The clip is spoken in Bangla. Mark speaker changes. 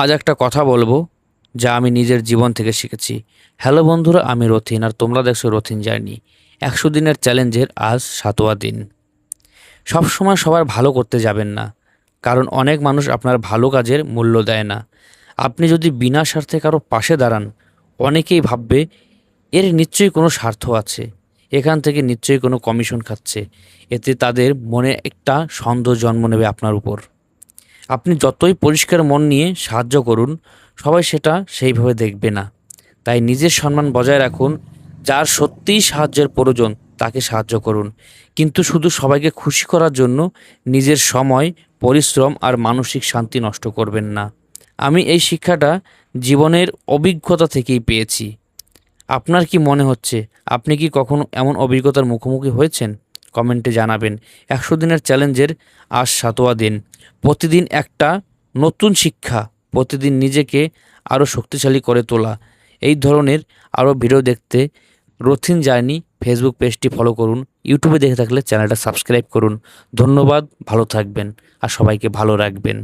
Speaker 1: আজ একটা কথা বলবো যা আমি নিজের জীবন থেকে শিখেছি। হ্যালো বন্ধুরা, আমি রথিন আর তোমরা দেখছো রথিন জার্নি। 100 দিনের চ্যালেঞ্জের আজ 7ওয়া দিন। সবসময় সবার ভালো করতে যাবেন না, কারণ অনেক মানুষ আপনার ভালো কাজের মূল্য দেয় না। আপনি যদি বিনা স্বার্থে কারো পাশে দাঁড়ান, অনেকেই ভাববে এর নিশ্চয়ই কোনো স্বার্থ আছে, এখান থেকে নিশ্চয়ই কোনো কমিশন খাচ্ছে। এতে তাদের মনে একটা সন্দেহ জন্ম নেবে আপনার উপর। আপনি যতই পরিষ্কার মন নিয়ে সাহায্য করুন, সবাই সেটা সেইভাবে দেখবে না। তাই নিজের সম্মান বজায় রাখুন। যার সত্যিই সাহায্যের প্রয়োজন তাকে সাহায্য করুন, কিন্তু শুধু সবাইকে খুশি করার জন্য নিজের সময়, পরিশ্রম আর মানসিক শান্তি নষ্ট করবেন না। আমি এই শিক্ষাটা জীবনের অভিজ্ঞতা থেকেই পেয়েছি। আপনার কি মনে হচ্ছে, আপনি কি কখনো এমন অভিজ্ঞতার মুখোমুখি হয়েছেন? কমেন্টে জানাবেন। 100 দিনের চ্যালেঞ্জের আজ 7ওয়া দিন। প্রতিদিন একটা নতুন শিক্ষা, প্রতিদিন নিজেকে আরও শক্তিশালী করে তোলা। এই ধরনের আরও ভিডিও দেখতে রথিন জার্নি ফেসবুক পেজটি ফলো করুন। ইউটিউবে দেখে থাকলে চ্যানেলটা সাবস্ক্রাইব করুন। ধন্যবাদ, ভালো থাকবেন আর সবাইকে ভালো রাখবেন।